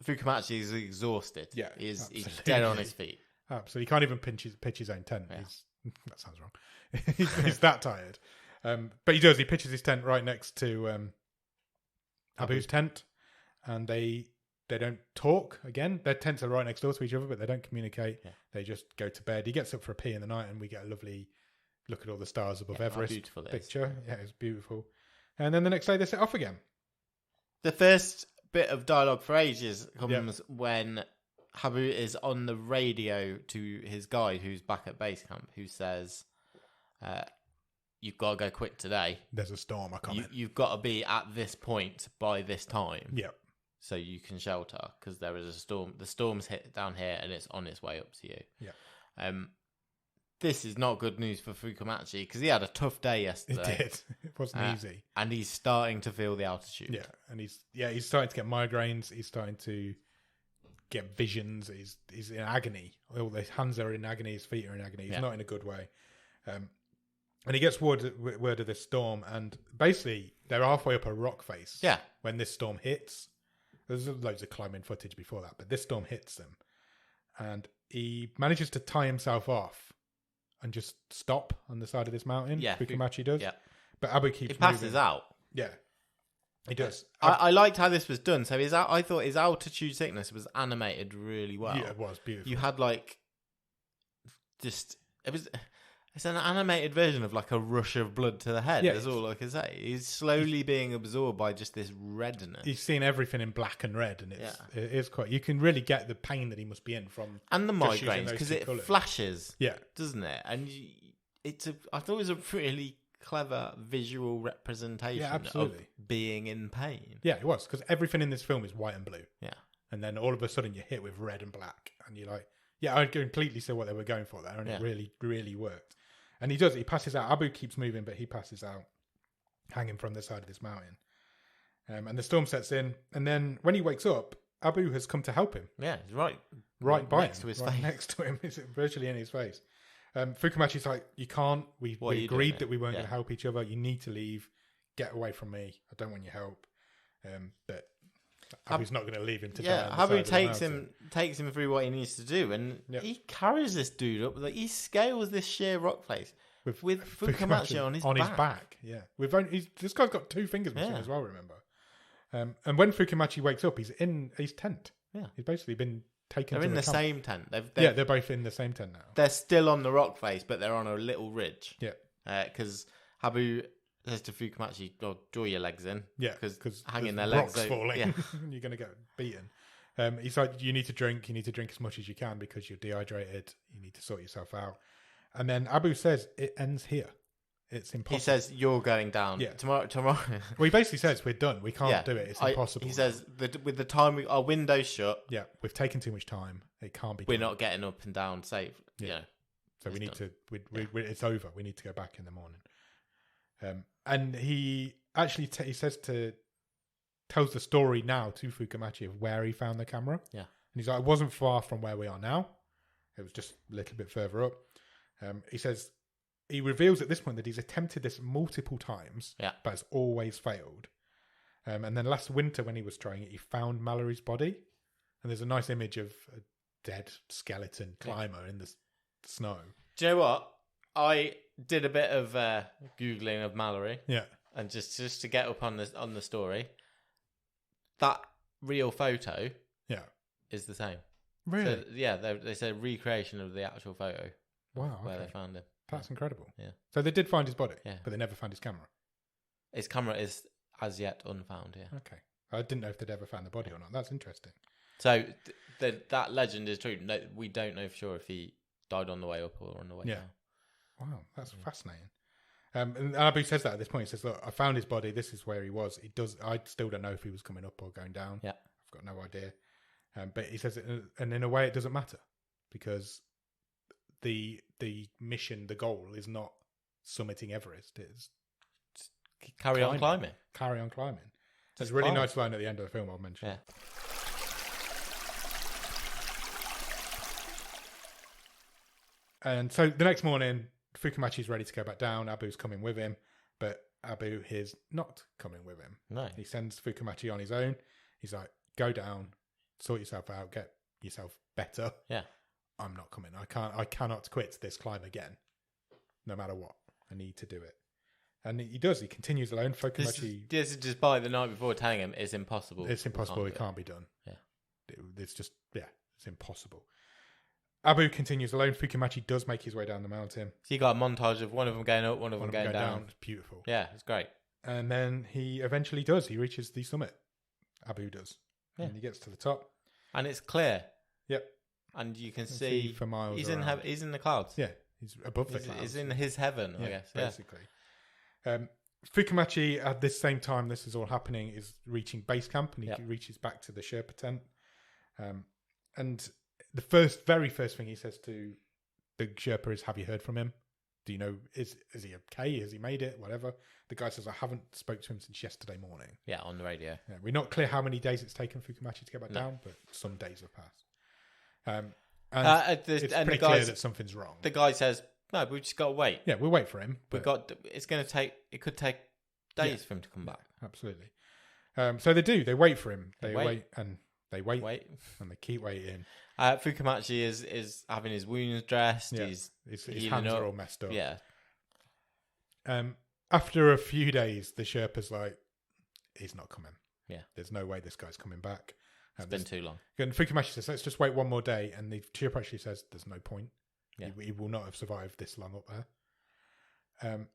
S2: Fukumachi is exhausted.
S1: Yeah,
S2: he's dead on his feet.
S1: Absolutely. He can't even pitch his own tent. Yeah. That sounds wrong. He's that tired. But he does. He pitches his tent right next to Abu's tent, and they don't talk again. Their tents are right next door to each other, but they don't communicate. Yeah. They just go to bed. He gets up for a pee in the night, and we get a lovely look at all the stars above Everest picture. Yeah, it's beautiful. And then the next day they set off again.
S2: The first bit of dialogue for ages comes when Habu is on the radio to his guide who's back at base camp, who says, you've got to go quick today.
S1: There's a storm.
S2: You've got to be at this point by this time.
S1: Yeah.
S2: So you can shelter because there is a storm. The storm's hit down here and it's on its way up to you.
S1: Yeah.
S2: This is not good news for Fukumachi because he had a tough day yesterday.
S1: It did. It wasn't easy.
S2: And he's starting to feel the altitude.
S1: Yeah. And he's starting to get migraines. He's starting to get visions. He's in agony. All his hands are in agony. His feet are in agony. He's not in a good way. And he gets word of this storm, and basically they're halfway up a rock face.
S2: Yeah.
S1: When this storm hits, there's loads of climbing footage before that, but this storm hits them, and he manages to tie himself off and just stop on the side of this mountain.
S2: Yeah.
S1: Fukumachi does.
S2: Yeah.
S1: But Abu keeps.
S2: He passes
S1: moving.
S2: out.
S1: Yeah. He does.
S2: I liked how this was done. So I thought his altitude sickness was animated really well.
S1: Yeah, it was beautiful.
S2: You had it's an animated version of like a rush of blood to the head. Yeah, that's all I can say. He's slowly being absorbed by just this redness.
S1: He's seen everything in black and red, and it is quite. You can really get the pain that he must be in from
S2: and the migraines because it flashes.
S1: Yeah,
S2: doesn't it? And I thought it was a really clever visual representation of being in pain.
S1: Yeah, it was because everything in this film is white and blue.
S2: Yeah,
S1: and then all of a sudden you're hit with red and black, and you're like, yeah, I completely see what they were going for there, and it really, really worked. And he does. He passes out. Abu keeps moving, but he passes out, hanging from the side of this mountain. And the storm sets in. And then when he wakes up, Abu has come to help him.
S2: Yeah, he's right
S1: by
S2: next
S1: him,
S2: to his
S1: right
S2: face.
S1: Next to him, it's virtually in his face. Fukumachi's like, you can't. We agreed that we weren't going to help each other. You need to leave. Get away from me. I don't want your help. But Abu's not going to leave him to die.
S2: Yeah, Abu takes him through what he needs to do, and he carries this dude up. Like he scales this sheer rock face with Fukumachi on his back.
S1: Yeah, this guy's got 2 fingers missing as well. Remember, and when Fukumachi wakes up, he's in his tent.
S2: Yeah,
S1: he's basically been taken.
S2: They're
S1: in
S2: the same tent.
S1: They're both in the same tent now.
S2: They're still on the rock face, but they're on a little ridge.
S1: Yeah,
S2: because Abu says to Fukumachi, draw your legs in.
S1: Yeah,
S2: because hanging their legs
S1: rocks falling, you're going to get beaten. He's like, you need to drink as much as you can because you're dehydrated. You need to sort yourself out. And then Abu says, it ends here. It's impossible.
S2: He says, you're going down. Yeah. Tomorrow.
S1: Well, he basically says, we're done. We can't do it. It's impossible.
S2: He says, with the time, our window's shut.
S1: Yeah, we've taken too much time. It can't be
S2: We're not getting up and down safe. Yeah.
S1: So we need to, it's over. We need to go back in the morning. And he actually tells the story now to Fukumachi of where he found the camera.
S2: Yeah.
S1: And he's like, it wasn't far from where we are now. It was just a little bit further up. He says he reveals at this point that he's attempted this multiple times, but has always failed. And then last winter, when he was trying it, he found Mallory's body, and there's a nice image of a dead skeleton climber in the snow.
S2: Do you know what? I did a bit of googling of Mallory, and just to get up on the story. That real photo, is the same.
S1: Really?
S2: So, they said recreation of the actual photo.
S1: Wow,
S2: where they found him.
S1: That's incredible.
S2: Yeah.
S1: So they did find his body, but they never found his camera.
S2: His camera is as yet unfound. Yeah.
S1: Okay. I didn't know if they'd ever found the body or not. That's interesting.
S2: So that legend is true. No, we don't know for sure if he died on the way up or on the way down.
S1: Wow, that's fascinating. And Abu says that at this point. He says, "Look, I found his body. This is where he was. I still don't know if he was coming up or going down.
S2: Yeah,
S1: I've got no idea." But he says, and in a way, it doesn't matter because the mission, the goal, is not summiting Everest. It's
S2: carry on climbing.
S1: Carry on climbing. There's a really nice line at the end of the film I'll mention.
S2: Yeah.
S1: And so the next morning, Fukumachi's ready to go back down. Abu's coming with him, but Abu is not coming with him.
S2: No.
S1: He sends Fukumachi on his own. He's like, go down, sort yourself out, get yourself better.
S2: Yeah.
S1: I'm not coming. I cannot quit this climb again, no matter what. I need to do it. And he does. He continues alone. Fukumachi...
S2: This is just by the night before telling him it's impossible.
S1: It's impossible. It can't be done.
S2: Yeah.
S1: It's just, it's impossible. Abu continues alone. Fukumachi does make his way down the mountain.
S2: So you got a montage of one of them going up, one of them going down.
S1: It's beautiful.
S2: Yeah, it's great.
S1: And then he eventually does. He reaches the summit. Abu does. Yeah. And he gets to the top.
S2: And it's clear.
S1: Yep.
S2: And you can see
S1: for miles
S2: he's
S1: around.
S2: He's in the clouds.
S1: Yeah, he's above the clouds.
S2: He's in his heaven, I guess.
S1: Basically. Fukumachi, at this same time this is all happening, is reaching base camp, and he reaches back to the Sherpa tent. And the very first thing he says to the Sherpa is, "Have you heard from him? Do you know, is he okay? Has he made it? Whatever." The guy says, "I haven't spoke to him since yesterday morning."
S2: Yeah, on the radio.
S1: Yeah, we're not clear how many days it's taken Fukumachi to get back down, but some days have passed. And it's pretty clear that something's wrong.
S2: The guy says, "No, we've just got to wait."
S1: Yeah, we'll wait for him.
S2: It's going to take. It could take days for him to come back.
S1: Absolutely. So they do. They wait for him. They wait and they wait, and they keep waiting.
S2: Fukumachi is having his wounds dressed.
S1: Yeah.
S2: His
S1: hands are all messed up.
S2: Yeah.
S1: After a few days, the Sherpa's like, "He's not coming.
S2: Yeah.
S1: There's no way this guy's coming back."
S2: It's been too long.
S1: And Fukumachi says, "Let's just wait one more day." And the Sherpa actually says, "There's no point.
S2: Yeah.
S1: He will not have survived this long up there."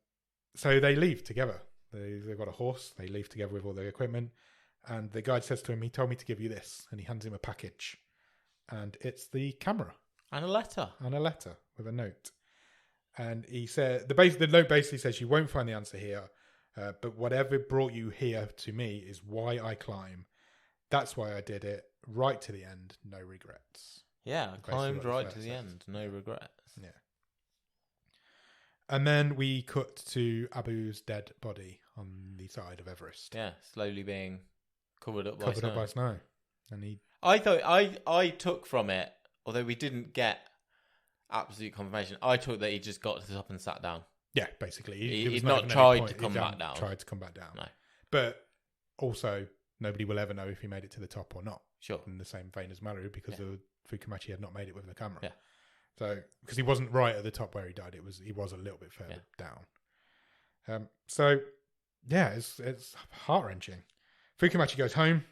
S1: So they leave together. They've got a horse. They leave together with all their equipment. And the guide says to him, "He told me to give you this." And he hands him a package. And it's the camera.
S2: And a letter.
S1: With a note. And he said, the note basically says, "You won't find the answer here. But whatever brought you here to me is why I climb. That's why I did it. Right to the end. No regrets."
S2: Yeah, I climbed right to the end. No regrets.
S1: Yeah. And then we cut to Abu's dead body on the side of Everest.
S2: Yeah, slowly being covered up by
S1: snow. And
S2: I took from it, although we didn't get absolute confirmation, I took that he just got to the top and sat down.
S1: Yeah, basically.
S2: He'd not tried to come back down.
S1: Tried to come back down.
S2: No.
S1: But also, nobody will ever know if he made it to the top or not.
S2: Sure.
S1: In the same vein as Mallory, because Fukumachi had not made it with the camera.
S2: Yeah.
S1: So, because he wasn't right at the top where he died, he was a little bit further down. It's heart-wrenching. Fukumachi goes home.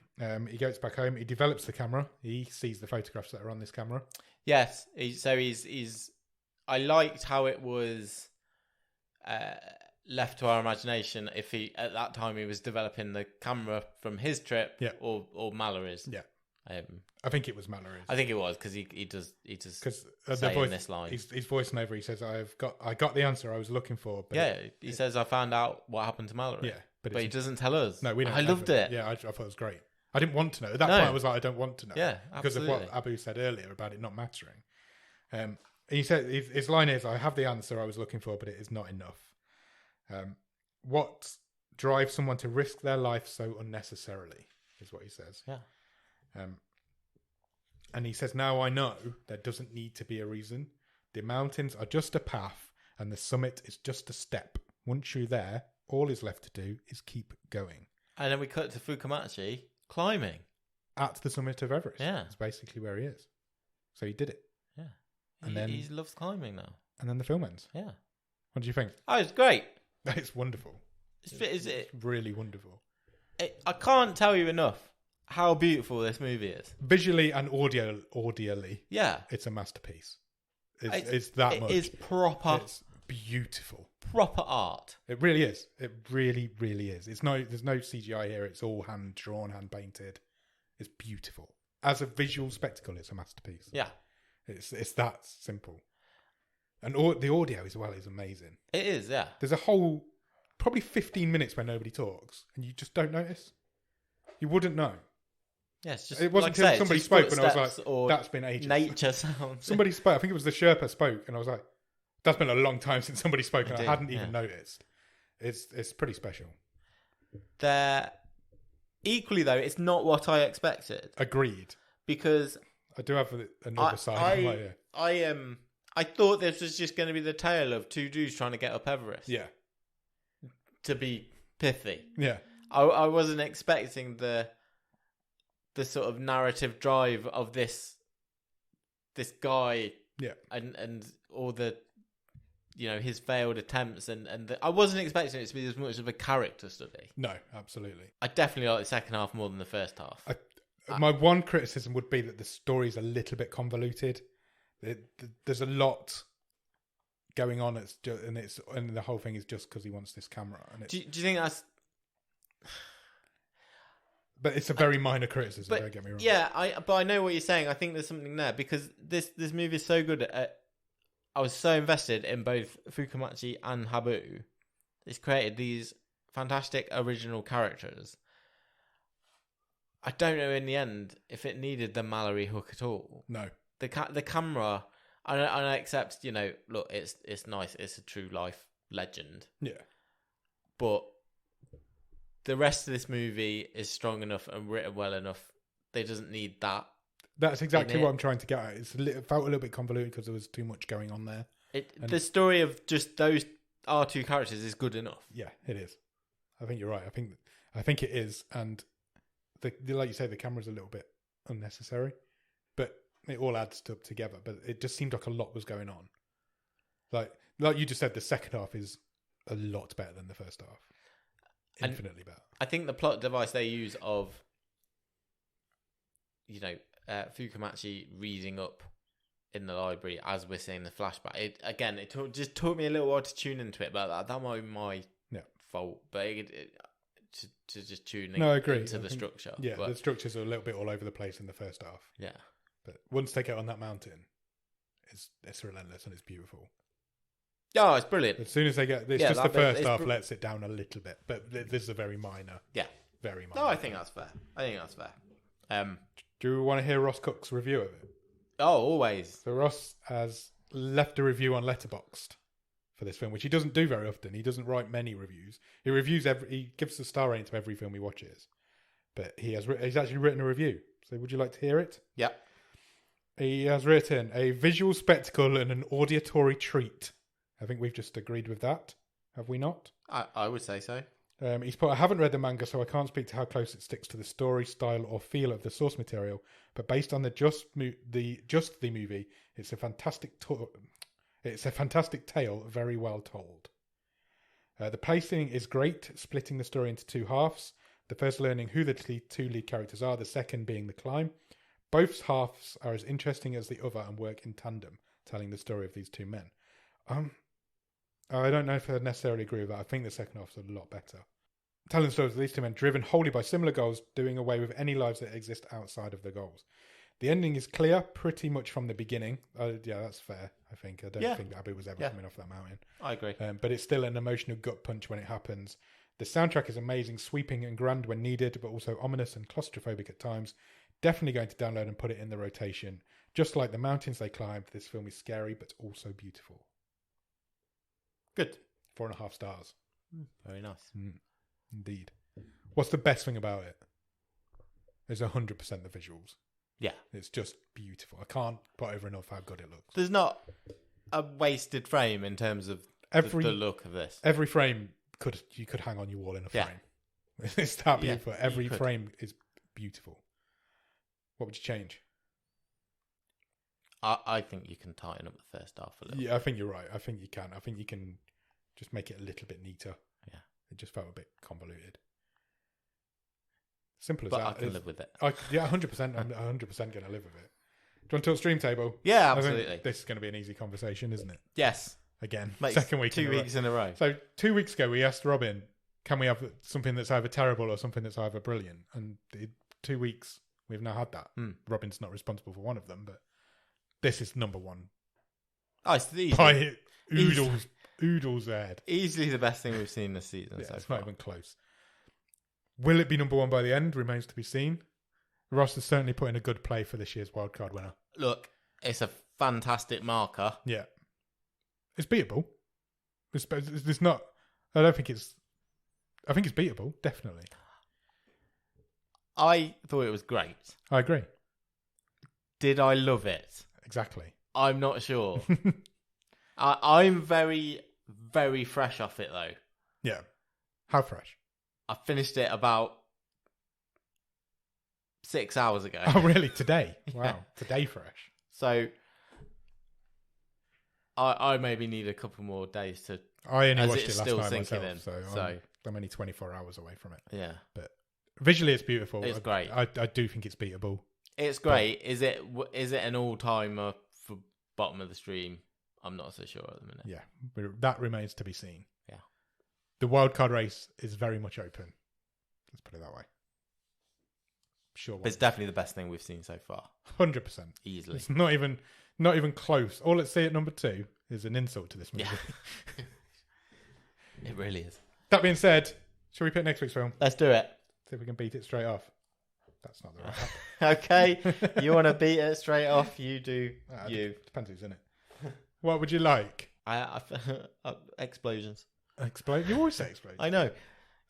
S1: He goes back home. He develops the camera. He sees the photographs that are on this camera.
S2: Yes. I liked how it was left to our imagination if at that time he was developing the camera from his trip or Mallory's.
S1: Yeah. I think it was Mallory's.
S2: I think it was because he does
S1: because
S2: say in this line
S1: his voice over. He says, I got the answer I was looking for." But
S2: he says, "I found out what happened to Mallory."
S1: Yeah,
S2: but he doesn't tell us.
S1: No, we don't.
S2: I loved it.
S1: Yeah, I thought it was great. I didn't want to know at that point. I was like, I don't want to know.
S2: Yeah,
S1: because of what Abu said earlier about it not mattering. He said his line is, "I have the answer I was looking for, but it is not enough." What drives someone to risk their life so unnecessarily is what he says.
S2: Yeah.
S1: And he says, now I know there doesn't need to be a reason. The mountains are just a path and the summit is just a step. Once you're there, all is left to do is keep going.
S2: And then we cut to Fukamachi climbing.
S1: At the summit of Everest.
S2: Yeah.
S1: That's basically where he is. So he did it.
S2: Yeah.
S1: And then
S2: he loves climbing now.
S1: And then the film ends.
S2: Yeah.
S1: What do you think?
S2: Oh, it's great.
S1: It's wonderful.
S2: It's
S1: really wonderful.
S2: I can't tell you enough how beautiful this movie is.
S1: Visually and audially,
S2: Yeah.
S1: it's a masterpiece. It's that much.
S2: It is proper.
S1: It's beautiful.
S2: Proper art.
S1: It really is. It really, really is. There's no CGI here. It's all hand drawn, hand painted. It's beautiful. As a visual spectacle, it's a masterpiece.
S2: Yeah.
S1: It's that simple. And the audio as well is amazing.
S2: It is, yeah.
S1: There's a whole probably 15 minutes where nobody talks and you just don't notice. You wouldn't know.
S2: Yeah, it's just,
S1: it wasn't
S2: like
S1: until somebody spoke when I was like, that's been ages.
S2: Nature sounds.
S1: Somebody spoke. I think it was the Sherpa spoke, and I was like, that's been a long time since somebody spoke, and I hadn't even noticed. It's pretty special.
S2: Equally though, it's not what I expected.
S1: Agreed.
S2: Because
S1: I do have another side.
S2: I thought this was just going to be the tale of two dudes trying to get up Everest.
S1: Yeah.
S2: To be pithy.
S1: Yeah.
S2: I wasn't expecting the sort of narrative drive of this guy.
S1: Yeah.
S2: And all the, his failed attempts I wasn't expecting it to be as much of a character study.
S1: No, absolutely.
S2: I definitely like the second half more than the first half.
S1: My one criticism would be that the story's a little bit convoluted. There's a lot going on. And the whole thing is just because he wants this camera. And
S2: do you think that's?
S1: But it's a very minor criticism. Don't get me wrong.
S2: Yeah, I know what you're saying. I think there's something there because this movie is so good. I was so invested in both Fukamachi and Habu. It's created these fantastic original characters. I don't know in the end if it needed the Mallory hook at all.
S1: No.
S2: The camera, and I accept, look, it's nice. It's a true life legend.
S1: Yeah.
S2: But the rest of this movie is strong enough and written well enough. They doesn't need that.
S1: That's exactly what I'm trying to get at. It felt a little bit convoluted because there was too much going on there.
S2: The story of just those our two characters is good enough.
S1: Yeah, it is. I think you're right. I think it is, and like you say, the camera's a little bit unnecessary, but it all adds up together. But it just seemed like a lot was going on. Like you just said, the second half is a lot better than the first half. Infinitely better. I
S2: think the plot device they use of, Fukamachi reading up in the library as we're seeing the flashback. It just took me a little while to tune into it, but that might be my fault. But to just tune into the structure.
S1: Yeah, the structures are a little bit all over the place in the first half.
S2: Yeah.
S1: But once they get on that mountain, it's relentless and it's beautiful.
S2: Oh, it's brilliant.
S1: As soon as they get... It's just the first half lets it down a little bit. But this is a very minor.
S2: Yeah.
S1: Very minor.
S2: No, I think that's fair.
S1: Do you want to hear Ross Cook's review of it?
S2: Oh, always.
S1: So Ross has left a review on Letterboxd for this film, which he doesn't do very often. He doesn't write many reviews. He gives a star rating to every film he watches. But he's actually written a review. So would you like to hear it?
S2: Yeah.
S1: He has written, a visual spectacle and an auditory treat. I think we've just agreed with that. Have we not?
S2: I would say so.
S1: He's put, I haven't read the manga, so I can't speak to how close it sticks to the story, style, or feel of the source material. But based on the Just the movie, it's a fantastic tale, very well told. The pacing is great, splitting the story into two halves. The first learning who the two lead characters are, the second being the climb. Both halves are as interesting as the other and work in tandem, telling the story of these two men. I don't know if I necessarily agree with that. I think the second half's a lot better. Telling the stories of these two men driven wholly by similar goals, doing away with any lives that exist outside of the goals. The ending is clear pretty much from the beginning. Yeah, that's fair, I think. I don't think Abu was ever coming off that mountain.
S2: I agree.
S1: But it's still an emotional gut punch when it happens. The soundtrack is amazing, sweeping and grand when needed, but also ominous and claustrophobic at times. Definitely going to download and put it in the rotation. Just like the mountains they climbed, this film is scary but also beautiful.
S2: Good.
S1: 4.5 stars.
S2: Very nice.
S1: Indeed. What's the best thing about it? It's 100% the visuals.
S2: Yeah.
S1: It's just beautiful. I can't put over enough how good it looks.
S2: There's not a wasted frame in terms of the look of this.
S1: Every frame you could hang on your wall in a frame. It's that beautiful. Every frame is beautiful. What would you change?
S2: I think you can tighten up the first half a little.
S1: Yeah, I think you're right. I think you can. I think you can just make it a little bit neater.
S2: Yeah.
S1: It just felt a bit convoluted. Simple as
S2: but
S1: that.
S2: I can live with it.
S1: 100%. I'm 100% going to live with it. Do you want to talk stream table?
S2: Yeah,
S1: I
S2: absolutely.
S1: think this is going to be an easy conversation, isn't it?
S2: Yes.
S1: Again,
S2: Makes
S1: second week.
S2: 2 weeks in a row.
S1: So 2 weeks ago, we asked Robin, can we have something that's either terrible or something that's either brilliant? And 2 weeks, we've now had that. Robin's not responsible for one of them, but this is number one.
S2: Oh, it's easy.
S1: By oodles ahead.
S2: Easily the best thing we've seen this season so
S1: it's
S2: far.
S1: not even close. Will it be number one by the end? Remains to be seen. Ross has certainly put in a good play for this year's wildcard winner.
S2: Look, it's a fantastic marker.
S1: Yeah. It's beatable. It's not... I think it's beatable, definitely.
S2: I thought it was great.
S1: I agree.
S2: Did I love it?
S1: Exactly.
S2: I'm not sure. I'm very, very fresh off it, though.
S1: Yeah. How fresh?
S2: I finished it about 6 hours ago.
S1: Oh, really? Today? Wow.
S2: Yeah.
S1: Today fresh.
S2: So I maybe need a couple more days to...
S1: I only
S2: as
S1: watched
S2: it's
S1: it last
S2: still
S1: night
S2: sinking
S1: myself,
S2: in.
S1: so I'm only 24 hours away from it.
S2: Yeah.
S1: But visually, it's beautiful.
S2: It's great.
S1: I do think it's beatable.
S2: It's great. Is it an all-timer for bottom of the stream? I'm not so sure at the minute.
S1: Yeah, that remains to be seen.
S2: Yeah.
S1: The wildcard race is very much open. Let's put it that way. Sure.
S2: It's definitely the best thing we've seen so far.
S1: 100%.
S2: Easily.
S1: It's not even close. All let's say at number 2 is an insult to this movie.
S2: Yeah. It really is.
S1: That being said, shall we pick next week's film?
S2: Let's do it.
S1: See if we can beat it straight off. That's not the right app.
S2: Okay. You want to beat it straight off? You do.
S1: Depends who's in it. What would you like?
S2: Explosions.
S1: Explode. You always say explode.
S2: I know.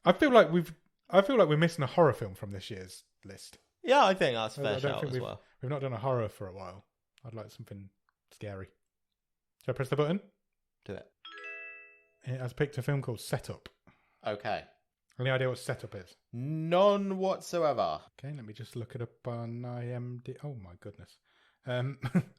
S1: I feel like we're missing a horror film from this year's list.
S2: Yeah, I think that's a fair
S1: I don't
S2: shout
S1: think
S2: as well.
S1: We've not done a horror for a while. I'd like something scary. Shall I press the button?
S2: Do it.
S1: It has picked a film called Setup.
S2: Okay.
S1: Any idea what Setup is?
S2: None whatsoever.
S1: Okay, let me just look it up on IMDb. Oh my goodness.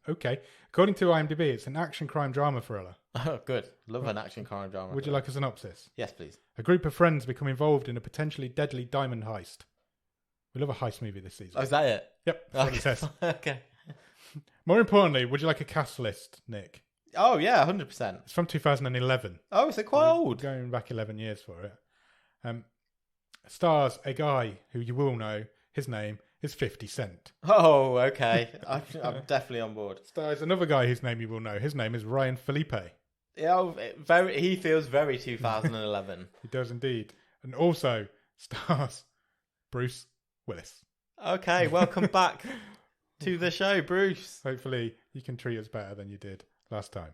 S1: Okay. According to IMDb, it's an action crime drama thriller.
S2: Oh, good. Love an action crime drama.
S1: Would you like a synopsis?
S2: Yes, please.
S1: A group of friends become involved in a potentially deadly diamond heist. We love a heist movie this season.
S2: Oh, is that it?
S1: Yep, that's what it says.
S2: Okay.
S1: More importantly, would you like a cast list, Nick?
S2: Oh, yeah, 100%.
S1: It's from 2011.
S2: Oh, is it quite old?
S1: Going back 11 years for it. Stars a guy who you will know. His name is 50 Cent.
S2: Oh, okay. I'm definitely on board.
S1: Stars another guy whose name you will know. His name is Ryan Felipe.
S2: Yeah, he feels very 2011.
S1: He does indeed. And also stars Bruce Willis.
S2: Okay, welcome back to the show, Bruce.
S1: Hopefully you can treat us better than you did last time.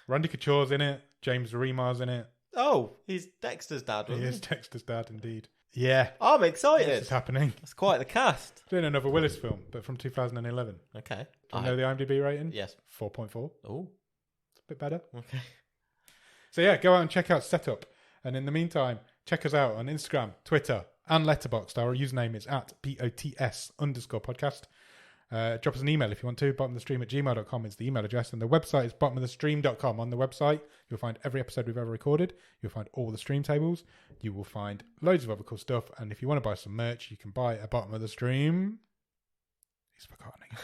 S1: Randy Couture's in it. James Remar's in it.
S2: Oh, he's Dexter's dad, wasn't
S1: He
S2: he?
S1: is Dexter's dad indead. Yeah.
S2: I'm excited.
S1: This is happening.
S2: It's quite the cast.
S1: Doing another Willis film, but from 2011.
S2: Okay.
S1: Do you know the IMDb rating?
S2: Yes.
S1: 4.4.
S2: Oh.
S1: It's a bit better.
S2: Okay.
S1: So yeah, go out and check out Setup. And in the meantime, check us out on Instagram, Twitter, and Letterboxd. Our username is at @POTS_podcast. Drop us an email if you want to. bottomofthestream@gmail.com is the email address. And the website is bottomofthestream.com. On the website, you'll find every episode we've ever recorded. You'll find all the stream tables. You will find loads of other cool stuff. And if you want to buy some merch, you can buy a Bottom of the Stream. He's forgotten again.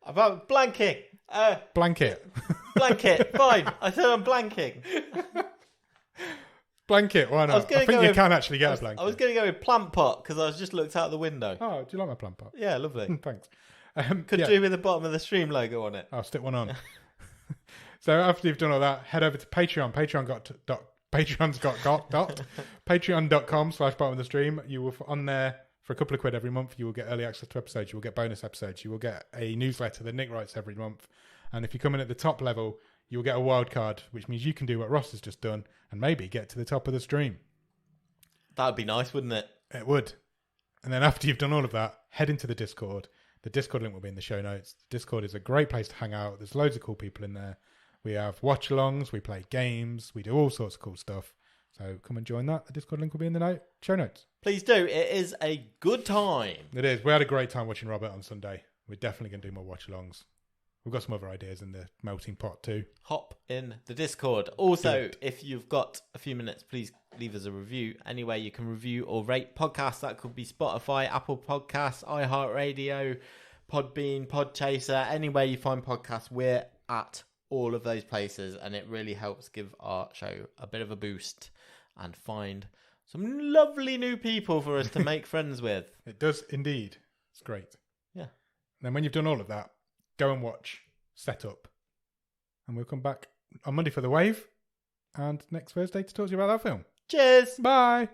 S2: About blanking.
S1: Blanket.
S2: Blanket. Fine. I said I'm blanking.
S1: Blanket, why not? I think you can actually get a blanket.
S2: I was going to go with plant pot because I just looked out the window.
S1: Oh, do you like my plant pot?
S2: Yeah, lovely.
S1: Thanks.
S2: Could do with the bottom of the stream logo on it.
S1: I'll stick one on. So after you've done all that, head over to Patreon. Patreon.com/bottom of the stream. You will on there for a couple of quid every month. You will get early access to episodes. You will get bonus episodes. You will get a newsletter that Nick writes every month. And if you come in at the top level, you'll get a wild card, which means you can do what Ross has just done and maybe get to the top of the stream.
S2: That would be nice, wouldn't it?
S1: It would. And then after you've done all of that, head into the Discord. The Discord link will be in the show notes. Discord is a great place to hang out. There's loads of cool people in there. We have watch-alongs, we play games, we do all sorts of cool stuff. So come and join that. The Discord link will be in the show notes.
S3: Please do. It is a good time.
S1: It is. We had a great time watching Robert on Sunday. We're definitely going to do more watch-alongs. We've got some other ideas in the melting pot too.
S3: Hop in the Discord. Also, if you've got a few minutes, please leave us a review. Anywhere you can review or rate podcasts. That could be Spotify, Apple Podcasts, iHeartRadio, Podbean, Podchaser. Anywhere you find podcasts, we're at all of those places. And it really helps give our show a bit of a boost and find some lovely new people for us to make friends with.
S1: It does indeed. It's great.
S3: Yeah.
S1: And then when you've done all of that, go and watch Set Up. And we'll come back on Monday for The Wave and next Thursday to talk to you about that film.
S3: Cheers.
S1: Bye.